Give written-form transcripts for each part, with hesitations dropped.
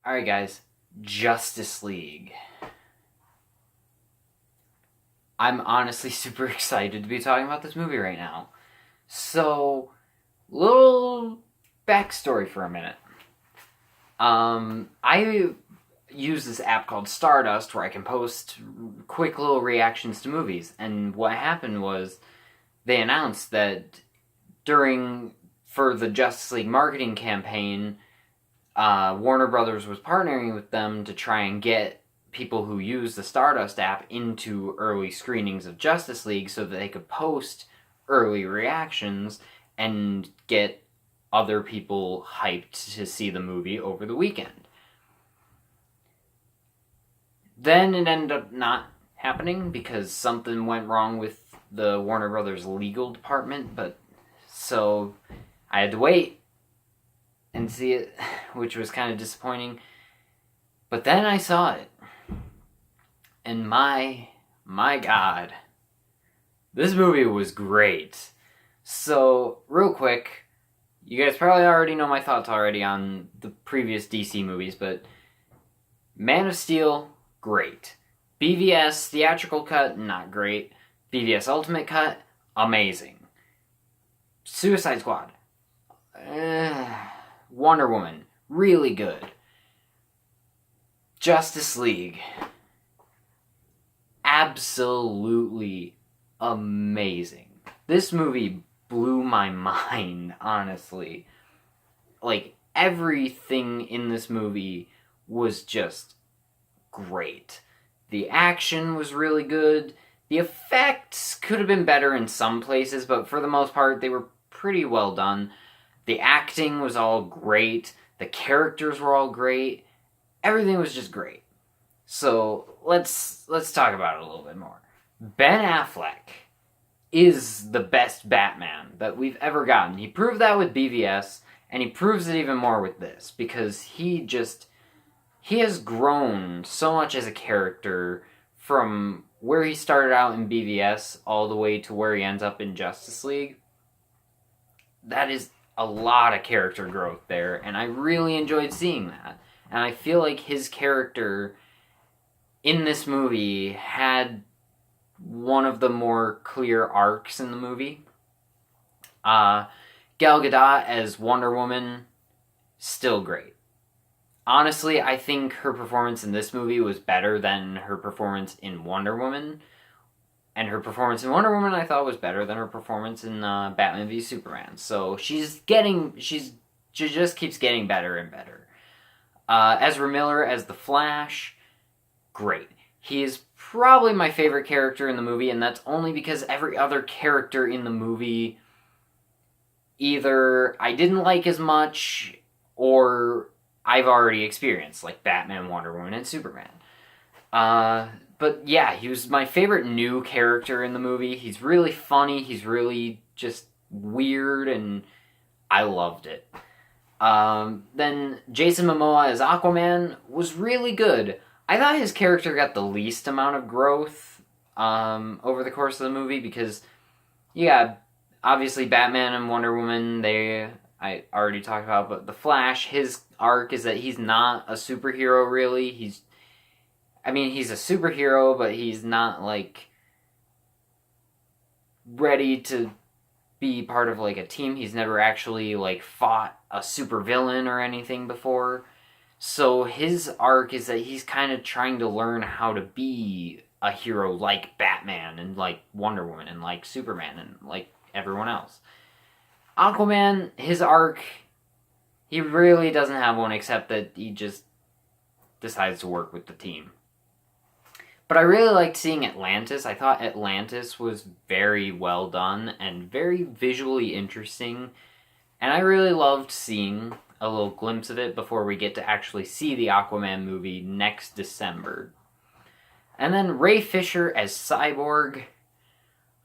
Alright, guys. Justice League. I'm honestly super excited to be talking about this movie right now. So, little backstory for a minute. I use this app called Stardust where I can post quick little reactions to movies. And what happened was they announced that for the Justice League marketing campaign, Warner Brothers was partnering with them to try and get people who use the Stardust app into early screenings of Justice League so that they could post early reactions and get other people hyped to see the movie over the weekend. Then it ended up not happening because something went wrong with the Warner Brothers legal department, so I had to wait and see it, which was kind of disappointing. But then I saw it. And my God, this movie was great. So, real quick, you guys probably already know my thoughts already on the previous DC movies, but Man of Steel, great. BVS theatrical cut, not great. BVS Ultimate cut, amazing. Suicide Squad, Wonder Woman, really good. Justice League, absolutely amazing. This movie blew my mind, honestly. Like, everything in this movie was just great. The action was really good. The effects could have been better in some places, but for the most part, they were pretty well done. The acting was all great. The characters were all great. Everything was just great. So let's talk about it a little bit more. Ben Affleck is the best Batman that we've ever gotten. He proved that with BVS, and he proves it even more with this, because he has grown so much as a character from where he started out in BVS all the way to where he ends up in Justice League. That is a lot of character growth there, and I really enjoyed seeing that. And I feel like his character in this movie had one of the more clear arcs in the movie. Gal Gadot as Wonder Woman, still great. Honestly, I think her performance in this movie was better than her performance in Wonder Woman. And her performance in Wonder Woman I thought was better than her performance in Batman v Superman. So she just keeps getting better and better. Ezra Miller as the Flash, great. He is probably my favorite character in the movie, and that's only because every other character in the movie either I didn't like as much or I've already experienced, like Batman, Wonder Woman, and Superman. But yeah, he was my favorite new character in the movie. He's really funny, he's really just weird, and I loved it. Then Jason Momoa as Aquaman was really good. I thought his character got the least amount of growth over the course of the movie because, yeah, obviously Batman and Wonder Woman, I already talked about, but the Flash, his arc is that he's not a superhero, really. He's a superhero, but he's not, like, ready to be part of, like, a team. He's never actually, like, fought a supervillain or anything before. So his arc is that he's kind of trying to learn how to be a hero like Batman and like Wonder Woman and like Superman and like everyone else. Aquaman, his arc, he really doesn't have one except that he just decides to work with the team. But I really liked seeing Atlantis. I thought Atlantis was very well done and very visually interesting. And I really loved seeing a little glimpse of it before we get to actually see the Aquaman movie next December. And then Ray Fisher as Cyborg.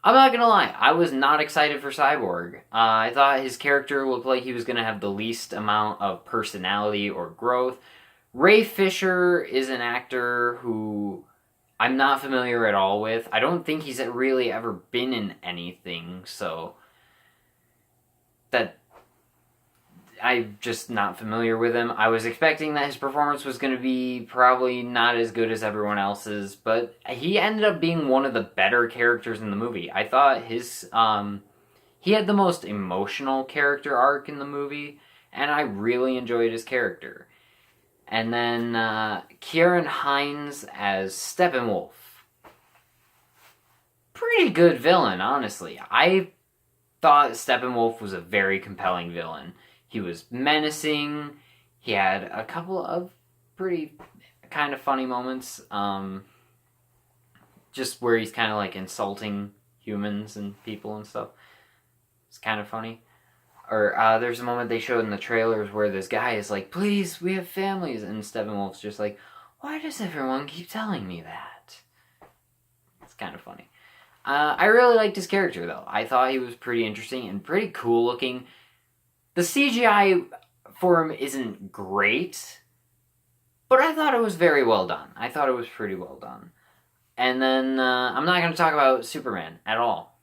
I'm not gonna lie, I was not excited for Cyborg. I thought his character looked like he was gonna have the least amount of personality or growth. Ray Fisher is an actor who I'm not familiar at all with. I don't think he's really ever been in anything, so that I'm just not familiar with him. I was expecting that his performance was going to be probably not as good as everyone else's, but he ended up being one of the better characters in the movie. I thought he had the most emotional character arc in the movie, and I really enjoyed his character. And then Kieran Hines as Steppenwolf. Pretty good villain, honestly. I thought Steppenwolf was a very compelling villain. He was menacing. He had a couple of pretty kind of funny moments. Just where he's kind of like insulting humans and people and stuff. It's kind of funny. Or there's a moment they showed in the trailers where this guy is like, please, we have families. And Steppenwolf's just like, why does everyone keep telling me that? It's kind of funny. I really liked his character, though. I thought he was pretty interesting and pretty cool looking. The CGI for him isn't great, but I thought it was very well done. I thought it was pretty well done. And then I'm not going to talk about Superman at all.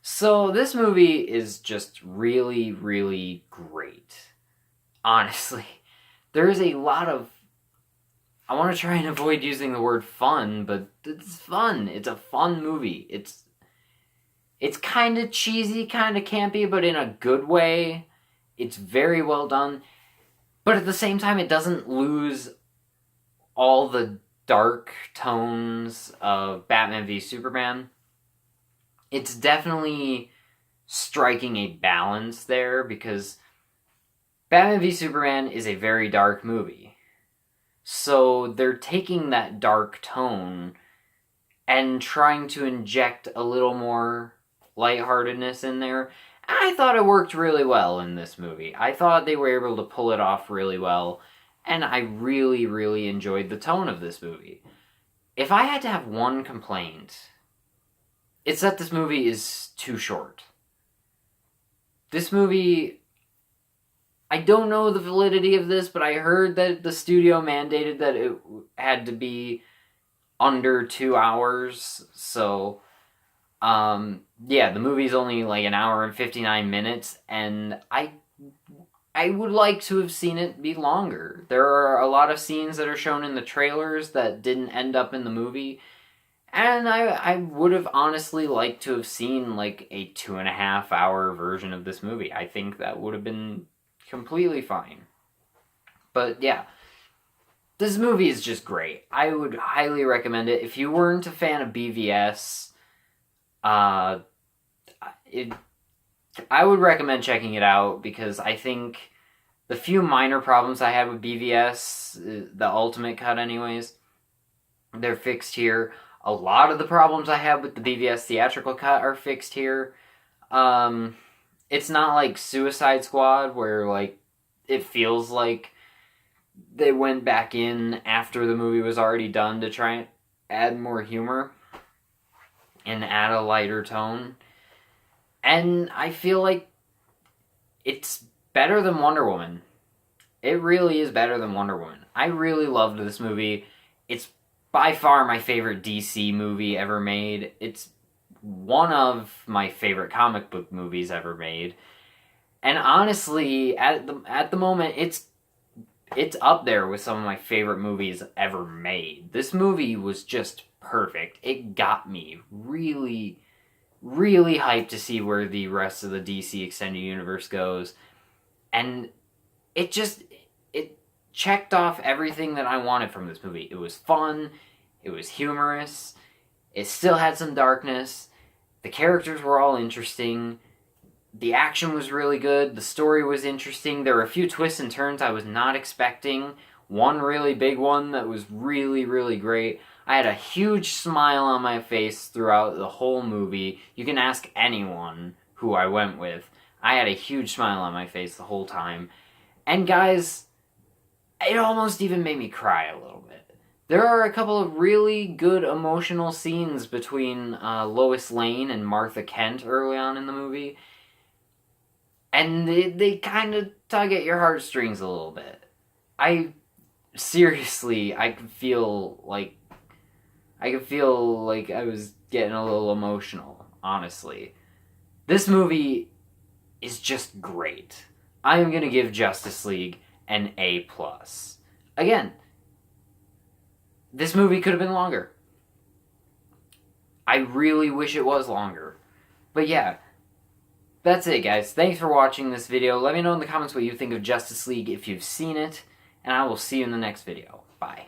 So this movie is just really, really great. Honestly. There is a lot of... I want to try and avoid using the word fun, but it's fun. It's a fun movie. It's kind of cheesy, kind of campy, but in a good way. It's very well done. But at the same time, it doesn't lose all the dark tones of Batman v Superman. It's definitely striking a balance there, because Batman v Superman is a very dark movie. So they're taking that dark tone and trying to inject a little more lightheartedness in there. I thought it worked really well in this movie. I thought they were able to pull it off really well, and I really, really enjoyed the tone of this movie. If I had to have one complaint, it's that this movie is too short. This movie, I don't know the validity of this, but I heard that the studio mandated that it had to be under 2 hours, so... yeah, the movie's only like an hour and 59 minutes, and I would like to have seen it be longer. There are a lot of scenes that are shown in the trailers that didn't end up in the movie, and I would have honestly liked to have seen like a 2.5 hour version of this movie. I think that would have been completely fine. But yeah, this movie is just great. I would highly recommend it. If you weren't a fan of BVS, I would recommend checking it out, because I think the few minor problems I had with BVS, the Ultimate Cut anyways, they're fixed here. A lot of the problems I have with the BVS Theatrical Cut are fixed here. It's not like Suicide Squad, where like it feels like they went back in after the movie was already done to try and add more humor and add a lighter tone. And I feel like it's better than Wonder Woman. It really is better than Wonder Woman. I really loved this movie. It's by far my favorite DC movie ever made. It's one of my favorite comic book movies ever made. And honestly, at the moment, it's up there with some of my favorite movies ever made. This movie was just perfect. It got me really, really hyped to see where the rest of the DC Extended Universe goes. And it checked off everything that I wanted from this movie. It was fun. It was humorous. It still had some darkness. The characters were all interesting. The action was really good. The story was interesting. There were a few twists and turns I was not expecting. One really big one that was really, really great. I had a huge smile on my face throughout the whole movie. You can ask anyone who I went with. I had a huge smile on my face the whole time. And guys, it almost even made me cry a little bit. There are a couple of really good emotional scenes between Lois Lane and Martha Kent early on in the movie. And they kind of tug at your heartstrings a little bit. I could feel like I was getting a little emotional, honestly. This movie is just great. I am going to give Justice League an A+. Again, this movie could have been longer. I really wish it was longer. But yeah, that's it, guys. Thanks for watching this video. Let me know in the comments what you think of Justice League if you've seen it, and I will see you in the next video. Bye.